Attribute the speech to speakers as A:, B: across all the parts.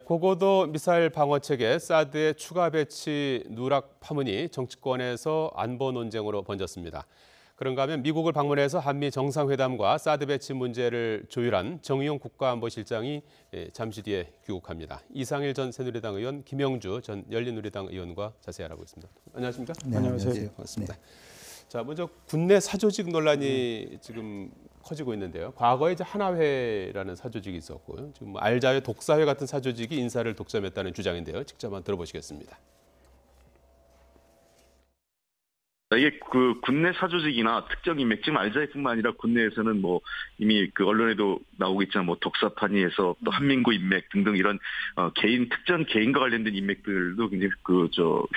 A: 고고도 미사일 방어 체계 사드의 추가 배치 누락 파문이 정치권에서 안보 논쟁으로 번졌습니다. 그런가 하면 미국을 방문해서 한미 정상회담과 사드 배치 문제를 조율한 정의용 국가안보실장이 잠시 뒤에 귀국합니다. 이상일 전 새누리당 의원, 김영주 전 열린우리당 의원과 자세히 알아보겠습니다. 안녕하십니까?
B: 네, 안녕하세요.
A: 네, 반갑습니다. 자, 먼저 국내 사조직 논란이 지금 커지고 있는데요. 과거에 이제 하나회라는 사조직이 있었고요. 지금 알자회, 독사회 같은 사조직이 인사를 독점했다는 주장인데요. 직접 한번 들어보시겠습니다.
C: 이게 그 국내 사조직이나 특정 인맥, 지금 알자회뿐만 아니라 국내에서는 뭐 이미 그 언론에도 나오고 있지만 뭐 독사판이에서 또 한민구 인맥 등등 이런 특정 개인과 관련된 인맥들도 굉장히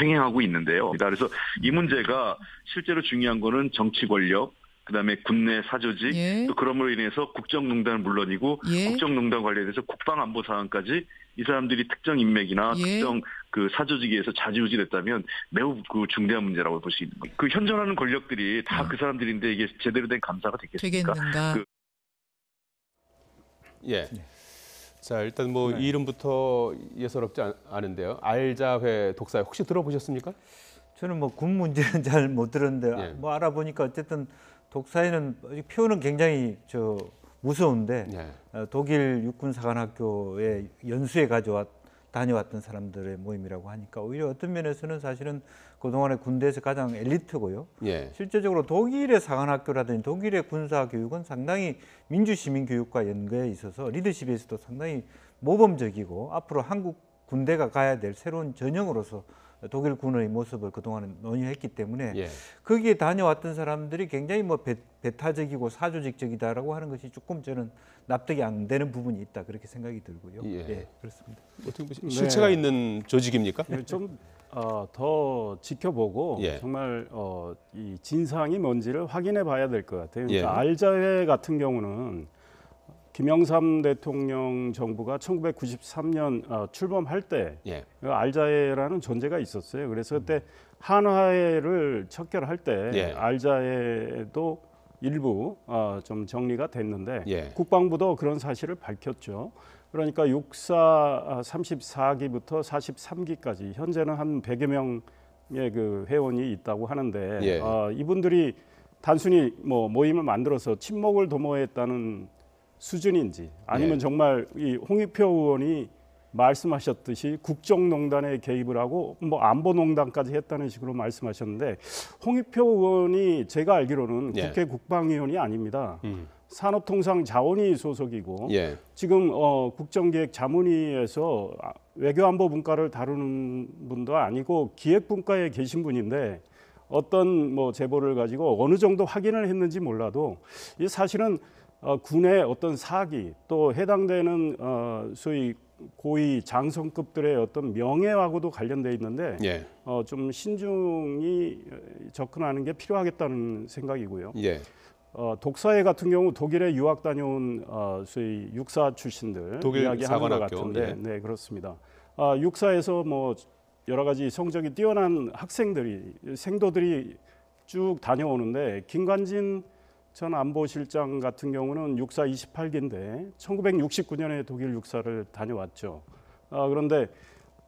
C: 횡행하고 있는데요. 그래서 이 문제가 실제로 중요한 거는 정치 권력, 그다음에 국내 사조직, 또 그럼으로 인해서 국정농단은 물론이고 국정농단 관련해서 국방안보 사안까지 이 사람들이 특정 인맥이나 특정 그 사조직에서 좌지우지됐다면 매우 그 중대한 문제라고 볼 수 있는 거예요. 그 현존하는 권력들이 다 그 사람들인데 이게 제대로 된 감사가 되겠습니까?
A: 자, 일단 뭐 이 이름부터 예사롭지 않은데요. 알자회, 독사회 혹시 들어보셨습니까?
B: 저는 뭐 군 문제는 잘 못 들었는데 뭐 알아보니까 어쨌든 독사회는 표현은 굉장히 무서운데 독일 육군사관학교에 연수에 다녀왔던 사람들의 모임이라고 하니까 오히려 어떤 면에서는 사실은 그동안의 군대에서 가장 엘리트고요. 실제적으로 독일의 사관학교라든지 독일의 군사교육은 상당히 민주시민교육과 연계해 있어서 리더십에서도 상당히 모범적이고 앞으로 한국 군대가 가야 될 새로운 전형으로서 독일 군의 모습을 그동안에 논의했기 때문에 거기에 다녀왔던 사람들이 굉장히 뭐 배타적이고 사조직적이다라고 하는 것이 조금 저는 납득이 안 되는 부분이 있다 그렇게 생각이 들고요. 그렇습니다.
A: 실체가 있는 조직입니까?
D: 좀 더 지켜보고 정말 이 진상이 뭔지를 확인해 봐야 될 것 같아요. 그러니까 알자회 같은 경우는 김영삼 대통령 정부가 1993년 출범할 때 알자회라는 존재가 있었어요. 그래서 그때 한화회를 척결할 때 알자회도 일부 좀 정리가 됐는데 국방부도 그런 사실을 밝혔죠. 그러니까 육사 34기부터 43기까지 현재는 한 100여 명의 그 회원이 있다고 하는데 이분들이 단순히 뭐 모임을 만들어서 친목을 도모했다는 수준인지 아니면 정말 이 홍익표 의원이 말씀하셨듯이 국정농단에 개입을 하고 뭐 안보농단까지 했다는 식으로 말씀하셨는데 홍익표 의원이 제가 알기로는 국회 국방위원이 아닙니다. 산업통상자원위 소속이고 지금 국정기획자문위에서 외교안보 분과를 다루는 분도 아니고 기획분과에 계신 분인데 어떤 뭐 제보를 가지고 어느 정도 확인을 했는지 몰라도 이 사실은 군의 어떤 사기 또 해당되는 소위 고위 장성급들의 어떤 명예하고도 관련돼 있는데 좀 신중히 접근하는 게 필요하겠다는 생각이고요. 독사회 같은 경우 독일에 유학 다녀온 소위 육사 출신들
A: 독일
D: 이야기하는 것 같은데 네 그렇습니다. 육사에서 뭐 여러 가지 성적이 뛰어난 생도들이 쭉 다녀오는데 김관진 전 안보실장 같은 경우는 육사 28기인데 1969년에 독일 육사를 다녀왔죠. 그런데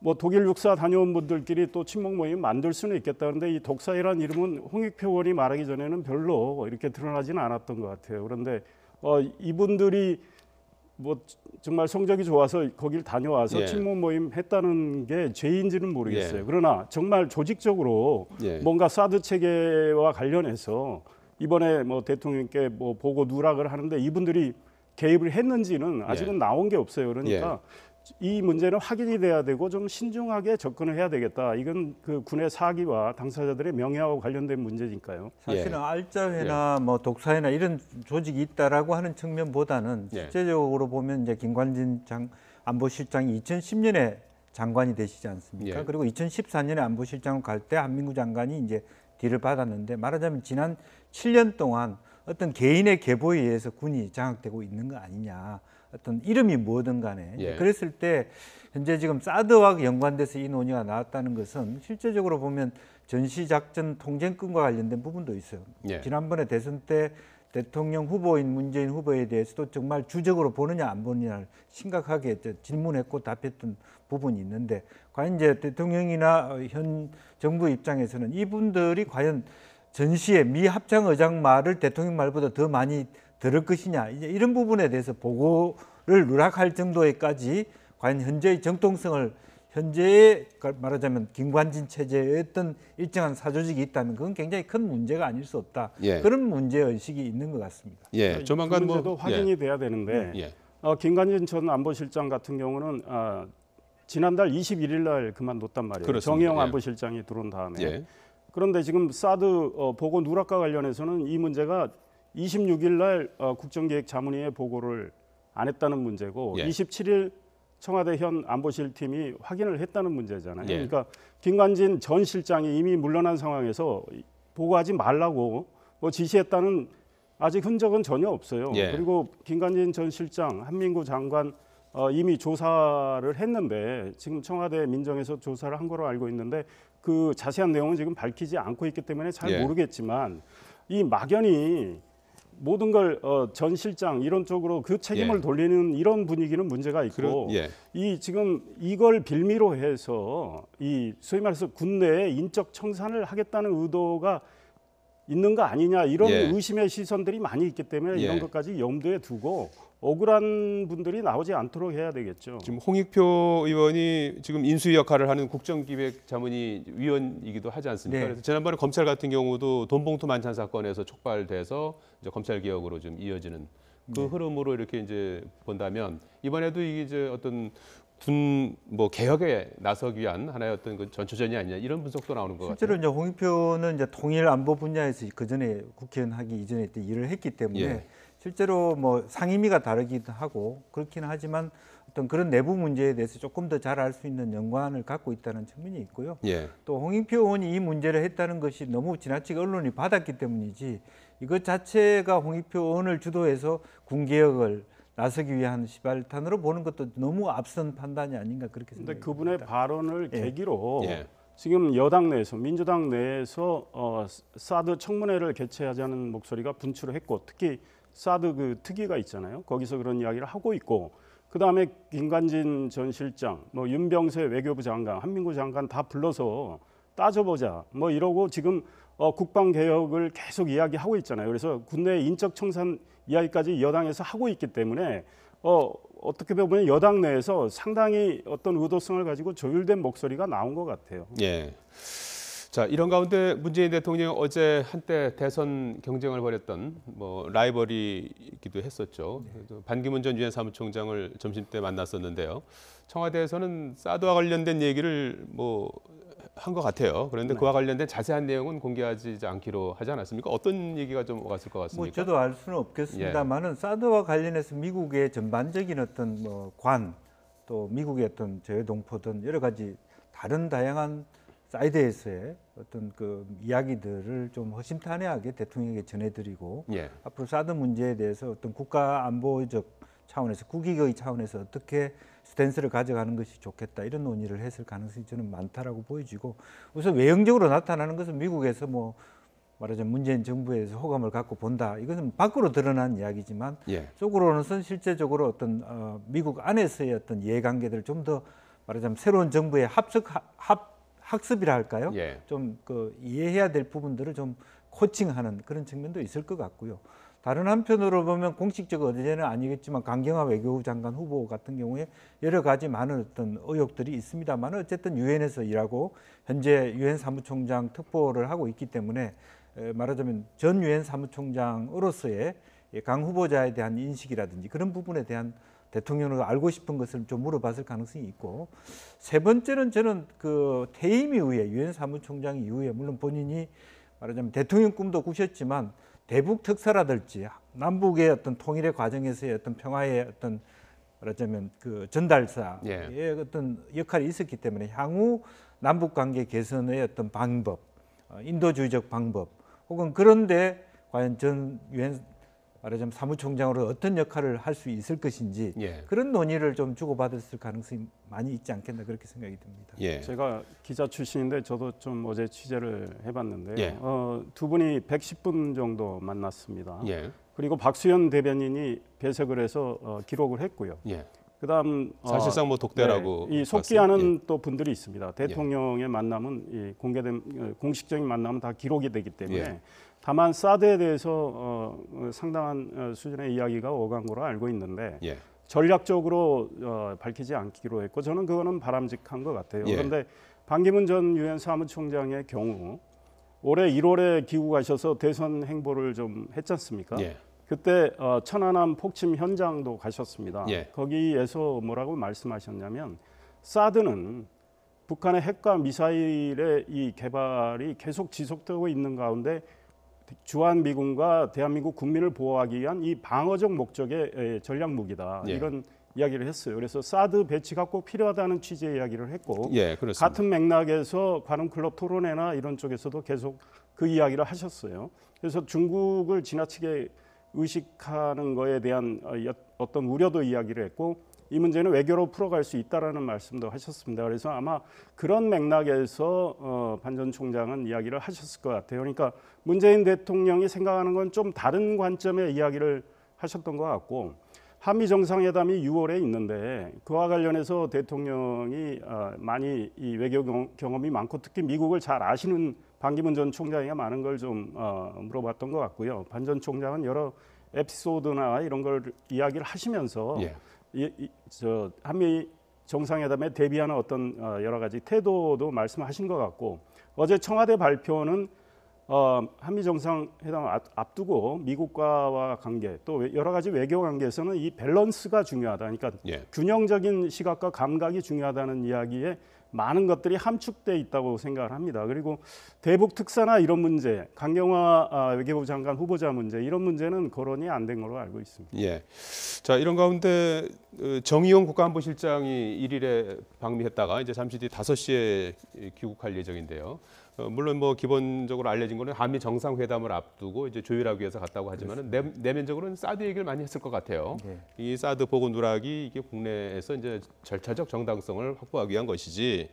D: 뭐 독일 육사 다녀온 분들끼리 또 친목 모임 만들 수는 있겠다. 그런데 이 독사회란 이름은 홍익표 의원이 말하기 전에는 별로 이렇게 드러나지는 않았던 것 같아요. 그런데 이분들이 뭐 정말 성적이 좋아서 거길 다녀와서 친목 모임 했다는 게 죄인지는 모르겠어요. 그러나 정말 조직적으로 뭔가 사드 체계와 관련해서 이번에 뭐 대통령께 뭐 보고 누락을 하는데 이분들이 개입을 했는지는 아직은 나온 게 없어요. 그러니까 이 문제는 확인이 돼야 되고 좀 신중하게 접근을 해야 되겠다. 이건 그 군의 사기와 당사자들의 명예와 관련된 문제니까요.
B: 사실은 알자회나 뭐 독사회나 이런 조직이 있다라고 하는 측면보다는 실제적으로 보면 이제 김관진 안보실장이 2010년에 장관이 되시지 않습니까? 그리고 2014년에 안보실장을 갈 때 한민구 장관이 이제 뒤를 받았는데 말하자면 지난 7년 동안 어떤 개인의 계보에 의해서 군이 장악되고 있는 거 아니냐. 어떤 이름이 뭐든 간에 그랬을 때 현재 지금 사드와 연관돼서 이 논의가 나왔다는 것은 실제적으로 보면 전시작전 통제권과 관련된 부분도 있어요. 지난번에 대선 때 대통령 후보인 문재인 후보에 대해서도 정말 주적으로 보느냐 안 보느냐를 심각하게 질문했고 답했던 부분이 있는데 과연 이제 대통령이나 현 정부 입장에서는 이분들이 과연 전시에 미 합창의장 말을 대통령 말보다 더 많이 들을 것이냐 이제 이런 부분에 대해서 보고를 누락할 정도에까지 과연 현재의 정통성을 현재의 말하자면 김관진 체제의 어떤 일정한 사조직이 있다면 그건 굉장히 큰 문제가 아닐 수 없다.
A: 예.
B: 그런 문제 의식이 있는 것 같습니다.
A: 예, 조만간
D: 그
A: 뭐
D: 문제도 확인이 돼야 되는데 김관진 전 안보실장 같은 경우는 지난달 21일 날 그만뒀단 말이에요.
A: 그렇습니다.
D: 정의용
A: 예.
D: 안보실장이 들어온 다음에.
A: 예.
D: 그런데 지금 사드 보고 누락과 관련해서는 이 문제가 26일 날 국정기획자문위에 보고를 안 했다는 문제고
A: 예.
D: 27일 청와대 현 안보실팀이 확인을 했다는 문제잖아요.
A: 예.
D: 그러니까 김관진 전 실장이 이미 물러난 상황에서 보고하지 말라고 지시했다는 아직 흔적은 전혀 없어요.
A: 예.
D: 그리고 김관진 전 실장, 한민구 장관 이미 조사를 했는데 지금 청와대 민정에서 조사를 한 거로 알고 있는데 그 자세한 내용은 지금 밝히지 않고 있기 때문에 잘
A: 예.
D: 모르겠지만 이 막연히 모든 걸 전 실장 이런 쪽으로 그 책임을
A: 예.
D: 돌리는 이런 분위기는 문제가 있고
A: 예.
D: 이 지금 이걸 빌미로 해서 이 소위 말해서 군내에 인적 청산을 하겠다는 의도가 있는 거 아니냐 이런
A: 예.
D: 의심의 시선들이 많이 있기 때문에
A: 예.
D: 이런 것까지 염두에 두고 억울한 분들이 나오지 않도록 해야 되겠죠.
A: 지금 홍익표 의원이 지금 인수위 역할을 하는 국정기획자문위 위원이기도 하지 않습니까?
B: 네.
A: 그래서 지난번에 검찰 같은 경우도 돈봉투 만찬 사건에서 촉발돼서 이제 검찰 개혁으로 좀 이어지는 그 흐름으로 이렇게 이제 본다면 이번에도 이게 이제 어떤 군 뭐 개혁에 나서기 위한 하나의 어떤 그 전초전이 아니냐 이런 분석도 나오는 것 같아요.
B: 실제로 이제 홍익표는 이제 통일 안보 분야에서 그 전에 국회의원 하기 이전에 또 일을 했기 때문에
A: 예.
B: 실제로 뭐 상임위가 다르기도 하고 그렇긴 하지만 어떤 그런 내부 문제에 대해서 조금 더 잘 알 수 있는 연관을 갖고 있다는 측면이 있고요.
A: 예.
B: 또 홍익표 의원이 이 문제를 했다는 것이 너무 지나치게 언론이 받았기 때문이지 이것 자체가 홍익표 의원을 주도해서 군개혁을 나서기 위한 시발탄으로 보는 것도 너무 앞선 판단이 아닌가 그렇게
D: 그런데
B: 생각합니다.
D: 그분의 발언을
B: 예.
D: 계기로
A: 예.
D: 지금 여당 내에서 민주당 내에서 사드 청문회를 개최하자는 목소리가 분출을 했고 특히 사드 그 특위가 있잖아요. 거기서 그런 이야기를 하고 있고 그다음에 김관진 전 실장, 뭐 윤병세 외교부 장관, 한민구 장관 다 불러서 따져보자 뭐 이러고 지금 국방 개혁을 계속 이야기하고 있잖아요. 그래서 군내 인적 청산 이야기까지 여당에서 하고 있기 때문에 어떻게 보면 여당 내에서 상당히 어떤 의도성을 가지고 조율된 목소리가 나온 것 같아요.
A: 예. 자, 이런 가운데 문재인 대통령이 어제 한때 대선 경쟁을 벌였던 뭐 라이벌이기도 했었죠. 그래서 반기문 전 유엔 사무총장을 점심 때 만났었는데요. 청와대에서는 사드와 관련된 얘기를 뭐 한 것 같아요. 그런데 그와 관련된 자세한 내용은 공개하지 않기로 하지 않았습니까? 어떤 얘기가 좀 왔을 것 같습니까?
B: 뭐 저도 알 수는 없겠습니다만은 사드와 관련해서 미국의 전반적인 어떤 뭐 또 미국의 어떤 재외동포든 여러 가지 다른 다양한 사이드에서의 어떤 그 이야기들을 좀 허심탄회하게 대통령에게 전해드리고
A: 예.
B: 앞으로 사드 문제에 대해서 어떤 국가 안보적 차원에서 국익의 차원에서 어떻게 스탠스를 가져가는 것이 좋겠다 이런 논의를 했을 가능성이 저는 많다라고 보여지고 우선 외형적으로 나타나는 것은 미국에서 뭐 말하자면 문재인 정부에서 호감을 갖고 본다 이것은 밖으로 드러난 이야기지만
A: 예.
B: 속으로는 실제적으로 어떤 미국 안에서의 어떤 이해관계들을 좀 더 말하자면 새로운 정부의 학습이라 할까요?
A: 예.
B: 좀 그 이해해야 될 부분들을 좀 코칭하는 그런 측면도 있을 것 같고요. 다른 한편으로 보면 공식적 의제는 아니겠지만 강경화 외교부 장관 후보 같은 경우에 여러 가지 많은 어떤 의혹들이 있습니다만 어쨌든 유엔에서 일하고 현재 유엔 사무총장 특보를 하고 있기 때문에 말하자면 전 유엔 사무총장으로서의 강 후보자에 대한 인식이라든지 그런 부분에 대한 대통령으로 알고 싶은 것을 좀 물어봤을 가능성이 있고 세 번째는 저는 그 퇴임 이후에 유엔 사무총장 이후에 물론 본인이 말하자면 대통령 꿈도 꾸셨지만 대북 특사라든지 남북의 어떤 통일의 과정에서의 어떤 평화의 어떤 말하자면 그 전달사의 어떤 역할이 있었기 때문에 향후 남북 관계 개선의 어떤 방법, 인도주의적 방법 혹은 그런데 과연 전 유엔 말하자면 사무총장으로 어떤 역할을 할 수 있을 것인지 그런 논의를 좀 주고받았을 가능성이 많이 있지 않겠나 그렇게 생각이 듭니다.
A: 예.
D: 제가 기자 출신인데 저도 좀 어제 취재를 해봤는데
A: 예.
D: 두 분이 110분 정도 만났습니다.
A: 예.
D: 그리고 박수현 대변인이 배석을 해서 기록을 했고요.
A: 예.
D: 그다음
A: 사실상 뭐 독대라고
D: 이 속기하는 또 분들이 있습니다. 대통령의 만남은 이 공개된 공식적인 만남은 다 기록이 되기 때문에 다만 사드에 대해서 상당한 수준의 이야기가 오간 거로 알고 있는데 전략적으로 밝히지 않기로 했고 저는 그거는 바람직한 것 같아요. 그런데 반기문 전 유엔 사무총장의 경우 올해 1월에 귀국하셔서 대선 행보를 좀 했지 않습니까? 그때 천안함 폭침 현장도 가셨습니다. 거기에서 뭐라고 말씀하셨냐면 사드는 북한의 핵과 미사일의 이 개발이 계속 지속되고 있는 가운데 주한미군과 대한민국 국민을 보호하기 위한 이 방어적 목적의 전략 무기다. 이런 이야기를 했어요. 그래서 사드 배치가 꼭 필요하다는 취지의 이야기를 했고 같은 맥락에서 관훈클럽 토론회나 이런 쪽에서도 계속 그 이야기를 하셨어요. 그래서 중국을 지나치게 의식하는 거에 대한 어떤 우려도 이야기를 했고 이 문제는 외교로 풀어갈 수 있다라는 말씀도 하셨습니다. 그래서 아마 그런 맥락에서 반 전 총장은 이야기를 하셨을 것 같아요. 그러니까 문재인 대통령이 생각하는 건 좀 다른 관점의 이야기를 하셨던 것 같고 한미 정상회담이 6월에 있는데 그와 관련해서 대통령이 많이 이 외교 경험이 많고 특히 미국을 잘 아시는 반기문 전 총장이 많은 걸 좀 물어봤던 것 같고요. 반 전 총장은 여러 에피소드나 이런 걸 이야기를 하시면서 저 한미 정상회담에 대비하는 어떤 여러 가지 태도도 말씀하신 것 같고 어제 청와대 발표는 한미 정상회담 앞두고 미국과의 관계 또 여러 가지 외교 관계에서는 이 밸런스가 중요하다. 그러니까 균형적인 시각과 감각이 중요하다는 이야기에 많은 것들이 함축돼 있다고 생각을 합니다. 그리고 대북 특사나 이런 문제, 강경화 외교부 장관 후보자 문제 이런 문제는 거론이 안 된 걸로 알고 있습니다.
A: 자, 이런 가운데 정의용 국가안보실장이 1일에 방미했다가 이제 잠시 뒤 5시에 귀국할 예정인데요. 물론 뭐 기본적으로 알려진 거는 한미 정상회담을 앞두고 이제 조율하기 위해서 갔다고 하지만은 내면적으로는 사드 얘기를 많이 했을 것 같아요. 이 사드 보고 누락이 이게 국내에서 이제 절차적 정당성을 확보하기 위한 것이지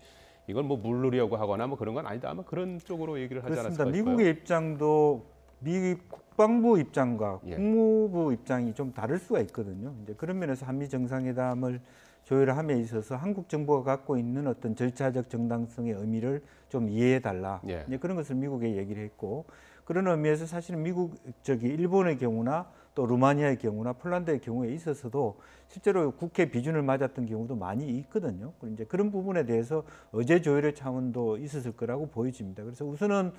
A: 이건 뭐 물누리하고 하거나 뭐 그런 건 아니다. 아마 그런 쪽으로 얘기를 하지 않았을까 싶어요.
B: 미국의 입장도 미 국방부 입장과 국무부 입장이 좀 다를 수가 있거든요. 이제 그런 면에서 한미 정상회담을 조율함에 있어서 한국 정부가 갖고 있는 어떤 절차적 정당성의 의미를 좀 이해해 달라. 이제 그런 것을 미국에 얘기를 했고 그런 의미에서 사실은 일본의 경우나 또 루마니아의 경우나 폴란드의 경우에 있어서도 실제로 국회 비준을 맞았던 경우도 많이 있거든요. 이제 그런 부분에 대해서 의제 조율의 차원도 있었을 거라고 보여집니다. 그래서 우선은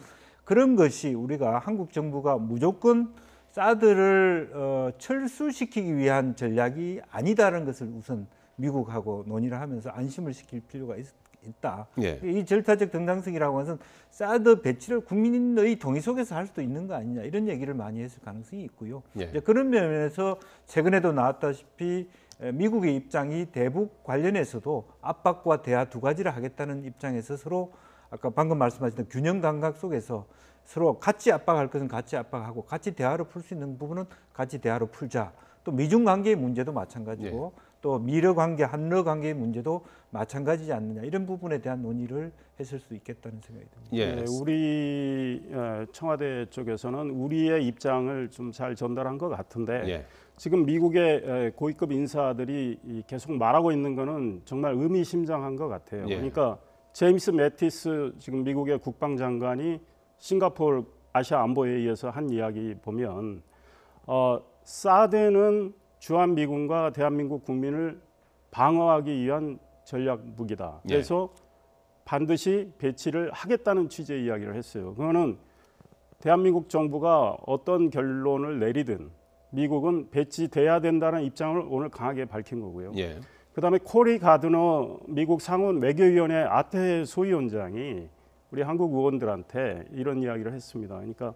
B: 그런 것이 우리가 한국 정부가 무조건 사드를 철수시키기 위한 전략이 아니다라는 것을 우선 미국하고 논의를 하면서 안심을 시킬 필요가 있다. 이 절차적 정당성이라고 하는 것은 사드 배치를 국민의 동의 속에서 할 수도 있는 거 아니냐 이런 얘기를 많이 했을 가능성이 있고요. 이제 그런 면에서 최근에도 나왔다시피 미국의 입장이 대북 관련해서도 압박과 대화 두 가지를 하겠다는 입장에서 서로 아까 방금 말씀하셨던 균형 감각 속에서 서로 같이 압박할 것은 같이 압박하고 같이 대화로 풀 수 있는 부분은 같이 대화로 풀자. 또 미중 관계의 문제도 마찬가지고 또 미러 관계, 한러 관계의 문제도 마찬가지지 않느냐 이런 부분에 대한 논의를 했을 수 있겠다는 생각이 듭니다.
D: 우리 청와대 쪽에서는 우리의 입장을 좀 잘 전달한 것 같은데 지금 미국의 고위급 인사들이 계속 말하고 있는 거는 정말 의미심장한 것 같아요. 그러니까 제임스 매티스 지금 미국의 국방장관이 싱가포르 아시아 안보회의에서 한 이야기 보면 사드는 주한미군과 대한민국 국민을 방어하기 위한 전략 무기다. 그래서 반드시 배치를 하겠다는 취지의 이야기를 했어요. 그거는 대한민국 정부가 어떤 결론을 내리든 미국은 배치돼야 된다는 입장을 오늘 강하게 밝힌 거고요. 그다음에 코리 가드너 미국 상원 외교위원회 아태 소위원장이 우리 한국 의원들한테 이런 이야기를 했습니다. 그러니까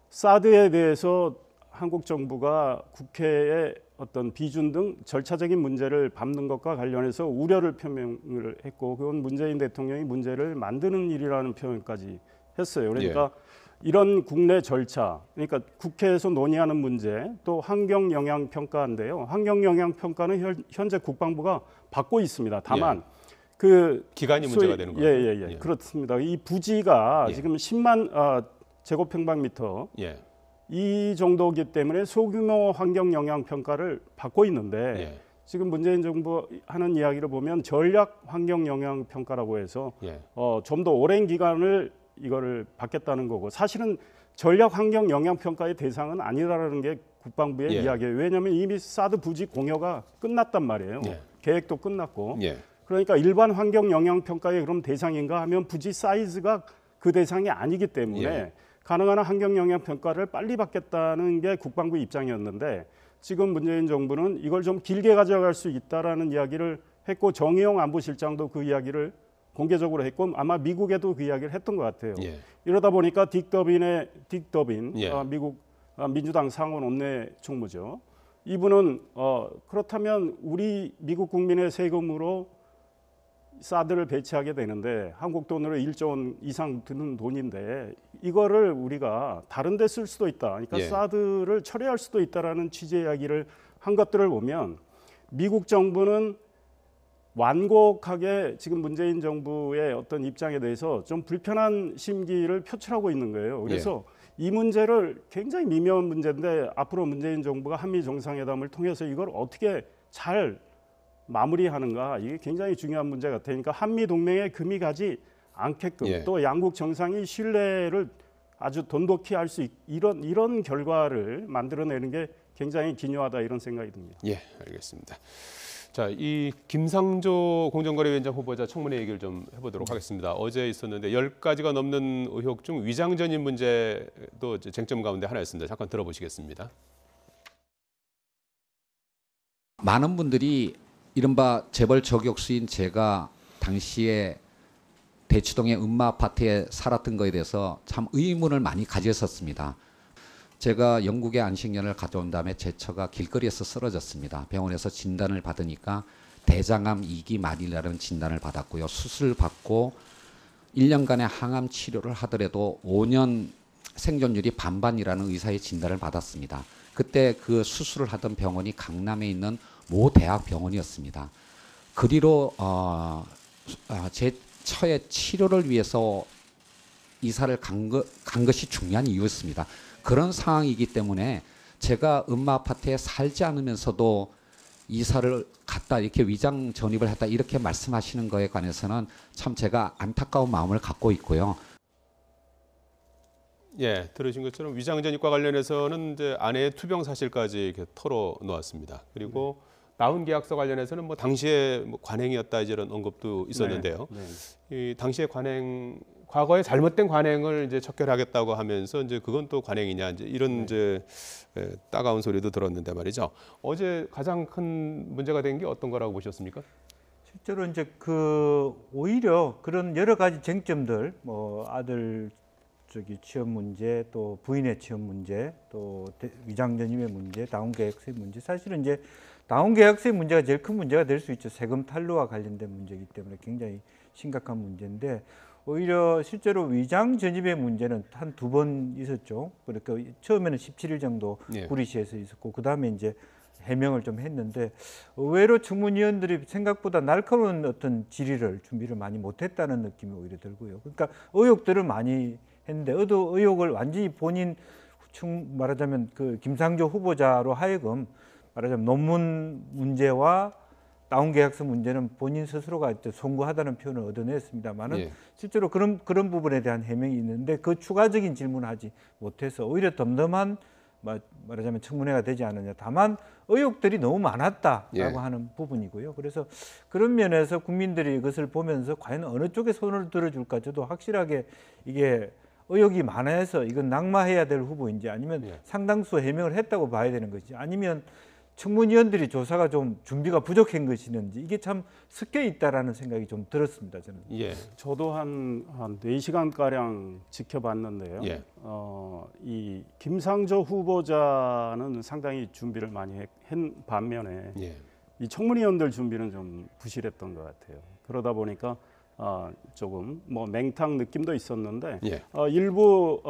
D: 사드에 대해서 한국 정부가 국회의 어떤 비준 등 절차적인 문제를 밟는 것과 관련해서 우려를 표명을 했고 그건 문재인 대통령이 문제를 만드는 일이라는 표현까지 했어요. 그러니까 이런 국내 절차, 그러니까 국회에서 논의하는 문제, 또 환경 영향 평가인데요. 환경 영향 평가는 현재 국방부가 받고 있습니다. 다만 그
A: 기간이 문제가 되는 거예요.
D: 그렇습니다. 이 부지가 지금 10만 제곱평방미터 이 정도이기 때문에 소규모 환경 영향 평가를 받고 있는데
A: 예.
D: 지금 문재인 정부 하는 이야기를 보면 전략 환경 영향 평가라고 해서
A: 예.
D: 좀 더 오랜 기간을 이거를 받겠다는 거고 사실은 전략 환경 영향 평가의 대상은 아니라는 게 국방부의
A: 예.
D: 이야기예요. 왜냐하면 이미 사드 부지 공여가 끝났단 말이에요.
A: 예.
D: 계획도 끝났고.
A: 예.
D: 그러니까 일반 환경 영향 평가의 그럼 대상인가 하면 부지 사이즈가 그 대상이 아니기 때문에
A: 예.
D: 가능한 환경 영향 평가를 빨리 받겠다는 게 국방부 입장이었는데 지금 문재인 정부는 이걸 좀 길게 가져갈 수 있다라는 이야기를 했고 정의용 안보실장도 그 이야기를 공개적으로 했고 아마 미국에도 그 이야기를 했던 것 같아요.
A: 예.
D: 이러다 보니까 딕 더빈
A: 예.
D: 미국 민주당 상원 원내 총무죠. 이분은 그렇다면 우리 미국 국민의 세금으로 사드를 배치하게 되는데 한국 돈으로 1조 원 이상 드는 돈인데 이거를 우리가 다른 데 쓸 수도 있다. 그러니까
A: 예.
D: 사드를 철회할 수도 있다라는 취지의 이야기를 한 것들을 보면 미국 정부는 완곡하게 지금 문재인 정부의 어떤 입장에 대해서 좀 불편한 심기를 표출하고 있는 거예요. 그래서 이 문제를 굉장히 미묘한 문제인데 앞으로 문재인 정부가 한미 정상회담을 통해서 이걸 어떻게 잘 마무리하는가 이게 굉장히 중요한 문제 같으니까 한미 동맹에 금이 가지 않게끔
A: 예.
D: 또 양국 정상이 신뢰를 아주 돈독히 할 수 이런 결과를 만들어내는 게 굉장히 기묘하다 이런 생각이 듭니다.
A: 예, 알겠습니다. 자, 이 김상조 공정거래위원장 후보자 청문회 얘기를 좀 해보도록 하겠습니다. 어제 있었는데 10가지가 넘는 의혹 중 위장 전입 문제도 쟁점 가운데 하나였습니다. 잠깐 들어보시겠습니다.
E: 많은 분들이 이른바 재벌 저격수인 제가 당시에 대치동의 음마 아파트에 살았던 거에 대해서 참 의문을 많이 가졌었습니다. 제가 영국의 안식년을 가져온 다음에 제 처가 길거리에서 쓰러졌습니다. 병원에서 진단을 받으니까 대장암 2기 말이라는 진단을 받았고요. 수술을 받고 1년간의 항암 치료를 하더라도 5년 생존율이 반반이라는 의사의 진단을 받았습니다. 그때 그 수술을 하던 병원이 강남에 있는 모 대학병원이었습니다. 그리로 제 처의 치료를 위해서 이사를 간 것이 중요한 이유였습니다. 그런 상황이기 때문에 제가 음마 아파트에 살지 않으면서도 이사를 갔다 이렇게 위장 전입을 했다 이렇게 말씀하시는 거에 관해서는 참 제가 안타까운 마음을 갖고 있고요.
A: 예, 들으신 것처럼 위장 전입과 관련해서는 이제 아내의 투병 사실까지 이렇게 털어 놓았습니다. 그리고 나훈 계약서 관련해서는 뭐 당시에 뭐 관행이었다 이런 언급도 있었는데요. 이 당시에 과거에 잘못된 관행을 이제 척결하겠다고 하면서 이제 그건 또 관행이냐 이제 이런 이제 따가운 소리도 들었는데 말이죠. 어제 가장 큰 문제가 된 게 어떤 거라고 보셨습니까?
B: 실제로 이제 오히려 그런 여러 가지 쟁점들, 뭐 아들 취업 문제, 또 부인의 취업 문제, 또 위장 전입의 문제, 다운 계약서의 문제. 사실은 이제 다운 계약서의 문제가 제일 큰 문제가 될 수 있죠. 세금 탈루와 관련된 문제이기 때문에 굉장히 심각한 문제인데 오히려 실제로 위장 전입의 문제는 한 2번 있었죠. 그러니까 처음에는 17일 정도 구리시에서 있었고 그 다음에 이제 해명을 좀 했는데 의외로 청문위원들이 생각보다 날카로운 어떤 질의를 준비를 많이 못했다는 느낌이 오히려 들고요. 그러니까 의혹들을 많이 했는데 의혹을 완전히 본인 말하자면 그 김상조 후보자로 하여금 말하자면 논문 문제와 다운 계약서 문제는 본인 스스로가 송구하다는 표현을 얻어냈습니다만은 실제로 그런 부분에 대한 해명이 있는데 그 추가적인 질문을 하지 못해서 오히려 덤덤한 말하자면 청문회가 되지 않느냐. 다만 의혹들이 너무 많았다라고 하는 부분이고요. 그래서 그런 면에서 국민들이 이것을 보면서 과연 어느 쪽에 손을 들어줄까 저도 확실하게 이게 의혹이 많아서 이건 낙마해야 될 후보인지 아니면 상당수 해명을 했다고 봐야 되는 것인지 아니면 청문위원들이 조사가 좀 준비가 부족한 것이는지 이게 참 섞여 있다라는 생각이 좀 들었습니다. 저는.
D: 저도 한 4시간가량 지켜봤는데요. 이 김상조 후보자는 상당히 준비를 많이 한 반면에 이 청문위원들 준비는 좀 부실했던 것 같아요. 그러다 보니까 조금 뭐 맹탕 느낌도 있었는데 일부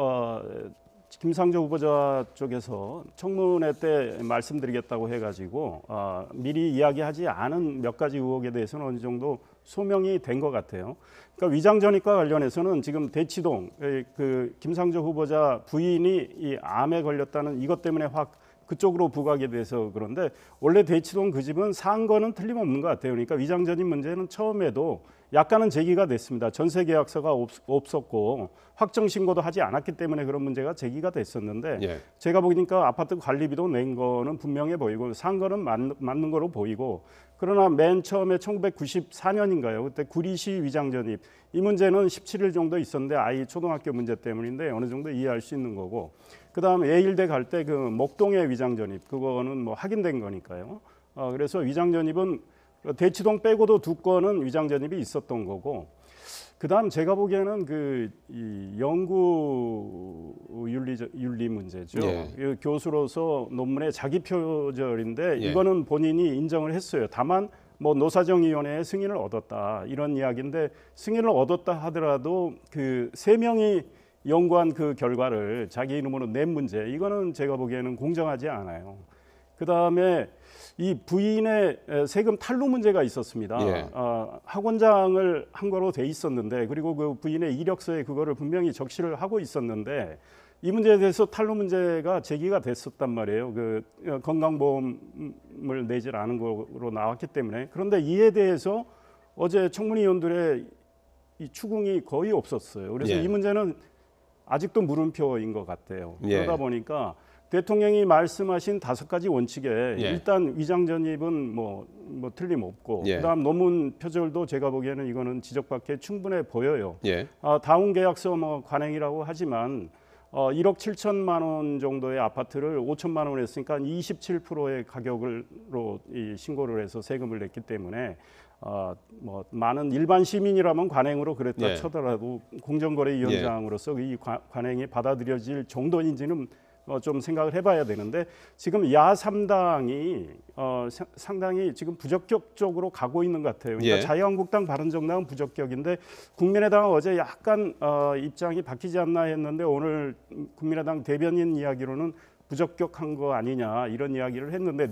D: 김상조 후보자 쪽에서 청문회 때 말씀드리겠다고 해가지고 미리 이야기하지 않은 몇 가지 의혹에 대해서는 어느 정도 소명이 된 것 같아요. 그러니까 위장전입과 관련해서는 지금 대치동 그 김상조 후보자 부인이 이 암에 걸렸다는 이것 때문에 확 그쪽으로 부각이 돼서 그런데 원래 대치동 그 집은 산 거는 틀림없는 것 같아요. 그러니까 위장전입 문제는 처음에도 약간은 제기가 됐습니다. 전세 계약서가 없었고 확정 신고도 하지 않았기 때문에 그런 문제가 제기가 됐었는데
A: 예.
D: 제가 보니까 아파트 관리비도 낸 거는 분명해 보이고 산 거는 맞는 거로 보이고 그러나 맨 처음에 1994년인가요? 그때 구리시 위장전입 이 문제는 17일 정도 있었는데 아이 초등학교 문제 때문인데 어느 정도 이해할 수 있는 거고 그다음 예일대 갈 때 그 목동의 위장전입 그거는 뭐 확인된 거니까요. 그래서 위장전입은 대치동 빼고도 2건은 위장전입이 있었던 거고 그다음 제가 보기에는 이 연구 윤리 문제죠.
A: 예.
D: 교수로서 논문의 자기 표절인데
A: 예.
D: 이거는 본인이 인정을 했어요. 다만 뭐 노사정위원회의 승인을 얻었다 이런 이야기인데 승인을 얻었다 하더라도 그 3명이 연구한 그 결과를 자기 이름으로 낸 문제 이거는 제가 보기에는 공정하지 않아요. 그다음에 이 부인의 세금 탈루 문제가 있었습니다.
A: 예.
D: 학원장을 한 거로 돼 있었는데 그리고 그 부인의 이력서에 그거를 분명히 적시를 하고 있었는데 이 문제에 대해서 탈루 문제가 제기가 됐었단 말이에요. 그 건강보험을 내질 않은 거로 나왔기 때문에 그런데 이에 대해서 어제 청문위원들의 이 추궁이 거의 없었어요. 그래서
A: 예.
D: 이 문제는 아직도 물음표인 것 같아요.
A: 예.
D: 그러다 보니까 대통령이 말씀하신 5가지 원칙에
A: 예.
D: 일단 위장전입은 뭐 틀림없고
A: 예.
D: 그다음 논문 표절도 제가 보기에는 이거는 지적받기에 충분해 보여요.
A: 예.
D: 다운 계약서 뭐 관행이라고 하지만 1억 7천만 원 정도의 아파트를 5천만 원 했으니까 27%의 가격으로 이 신고를 해서 세금을 냈기 때문에 뭐 많은 일반 시민이라면 관행으로 그랬다
A: 예.
D: 쳐더라도 공정거래위원장으로서 이 관행이 받아들여질 정도인지는 좀 생각을 해봐야 되는데 지금 야3당이 상당히 지금 부적격적으로 가고 있는 것 같아요. 그러니까
A: 예.
D: 자유한국당, 바른정당은 부적격인데 국민의당은 어제 약간 입장이 바뀌지 않나 했는데 오늘 국민의당 대변인 이야기로는 부적격한 거 아니냐 이런 이야기를 했는데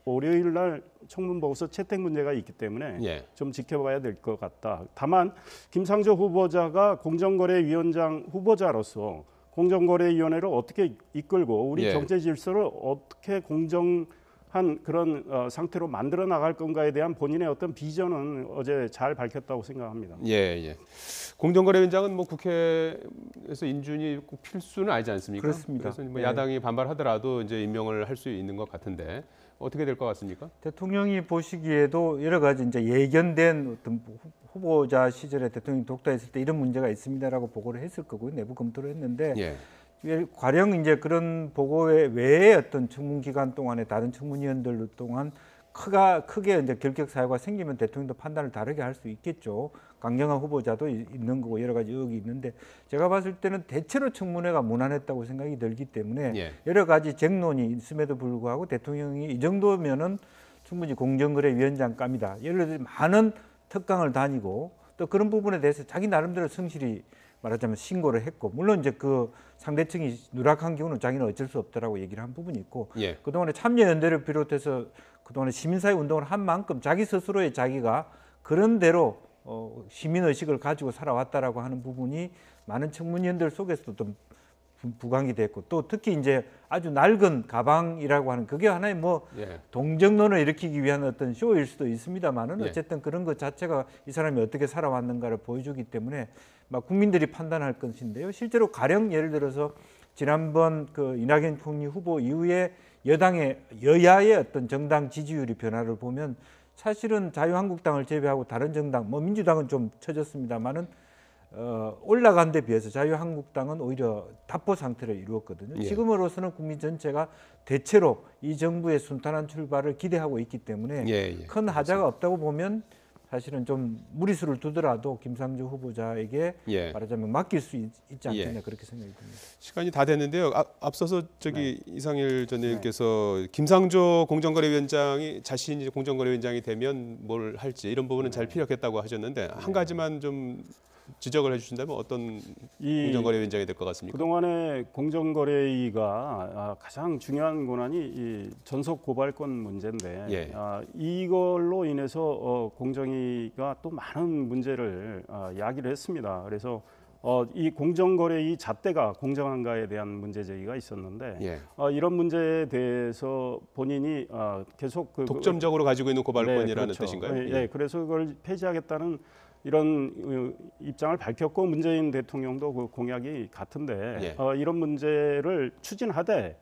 D: 월요일 날 청문보고서 채택 문제가 있기 때문에
A: 예.
D: 좀 지켜봐야 될 것 같다. 다만 김상조 후보자가 공정거래위원장 후보자로서 공정거래위원회를 어떻게 이끌고 우리
A: 예.
D: 경제 질서를 어떻게 공정한 그런 상태로 만들어 나갈 건가에 대한 본인의 어떤 비전은 어제 잘 밝혔다고 생각합니다.
A: 예, 예. 공정거래위원장은 뭐 국회에서 인준이 꼭 필수는 아니지 않습니까?
B: 그렇습니다.
A: 그래서 뭐
B: 네.
A: 야당이 반발하더라도 이제 임명을 할 수 있는 것 같은데 어떻게 될 것 같습니까?
B: 대통령이 보시기에도 여러 가지 이제 예견된 어떤 후보자 시절에 대통령이 독다했을 때 이런 문제가 있습니다라고 보고를 했을 거고요. 내부 검토를 했는데
A: 예.
B: 과령 이제 그런 보고에 외에 어떤 청문 기간 동안에 다른 청문위원들 동안 크게 이제 결격 사유가 생기면 대통령도 판단을 다르게 할 수 있겠죠. 강경한 후보자도 있는 거고 여러 가지 의혹이 있는데 제가 봤을 때는 대체로 청문회가 무난했다고 생각이 들기 때문에
A: 예.
B: 여러 가지 쟁론이 있음에도 불구하고 대통령이 이 정도면은 충분히 공정거래위원장감이다. 예를 들어 많은 특강을 다니고 또 그런 부분에 대해서 자기 나름대로 성실히 말하자면 신고를 했고 물론 이제 그 상대층이 누락한 경우는 자기는 어쩔 수 없다라고 얘기를 한 부분이 있고
A: 예.
B: 그동안에 참여연대를 비롯해서 그동안에 시민사회 운동을 한 만큼 자기 스스로의 자기가 그런 대로 시민의식을 가지고 살아왔다라고 하는 부분이 많은 청문위원들 속에서도 좀 부각이 됐고 또 특히 이제 아주 낡은 가방이라고 하는 그게 하나의 뭐
A: 예.
B: 동정론을 일으키기 위한 어떤 쇼일 수도 있습니다만은
A: 예.
B: 어쨌든 그런 것 자체가 이 사람이 어떻게 살아왔는가를 보여주기 때문에 막 국민들이 판단할 것인데요. 실제로 가령 예를 들어서 지난번 그 이낙연 총리 후보 이후에 여야의 어떤 정당 지지율이 변화를 보면 사실은 자유한국당을 제외하고 다른 정당, 뭐 민주당은 좀 처졌습니다만은 올라간 데 비해서 자유한국당은 오히려 답보 상태를 이루었거든요.
A: 예.
B: 지금으로서는 국민 전체가 대체로 이 정부의 순탄한 출발을 기대하고 있기 때문에
A: 예, 예.
B: 큰 하자가 없다고 보면 사실은 좀 무리수를 두더라도 김상조 후보자에게
A: 예.
B: 말하자면 맡길 수 있지 않겠냐
A: 예.
B: 그렇게 생각이 듭니다.
A: 시간이 다 됐는데요. 앞서서 이상일 전 의원께서 김상조 공정거래위원장이 자신이 공정거래위원장이 되면 뭘 할지 이런 부분은 잘 피력했다고 하셨는데 한 가지만 좀 지적을 해주신다면 어떤 공정거래위원장이 될 것 같습니까?
D: 그동안의 공정거래위가 가장 중요한 권한이 이 전속 고발권 문제인데
A: 예.
D: 이걸로 인해서 공정위가 또 많은 문제를 야기를 했습니다. 그래서 이 공정거래위 잣대가 공정한가에 대한 문제 제기가 있었는데
A: 예.
D: 이런 문제에 대해서 본인이 계속
A: 독점적으로 가지고 있는 고발권이라는
D: 네, 그렇죠.
A: 뜻인가요?
D: 예, 그래서 그걸 폐지하겠다는 이런 입장을 밝혔고 문재인 대통령도 그 공약이 같은데
A: 예.
D: 이런 문제를 추진하되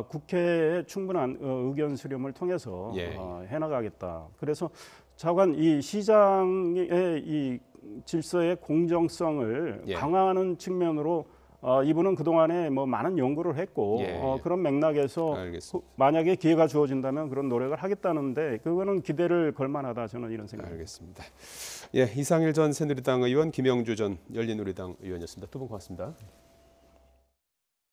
D: 국회에 충분한 의견 수렴을 통해서
A: 예.
D: 해나가겠다. 그래서 차관 이 시장의 이 질서의 공정성을
A: 예.
D: 강화하는 측면으로 이분은 그동안에 뭐 많은 연구를 했고
A: 예.
D: 그런 맥락에서
A: 알겠습니다.
D: 만약에 기회가 주어진다면 그런 노력을 하겠다는데 그거는 기대를 걸만하다 저는 이런 생각입니다.
A: 알겠습니다. 예, 이상일 전 새누리당 의원, 김영주 전 열린우리당 의원이었습니다. 두 분 고맙습니다.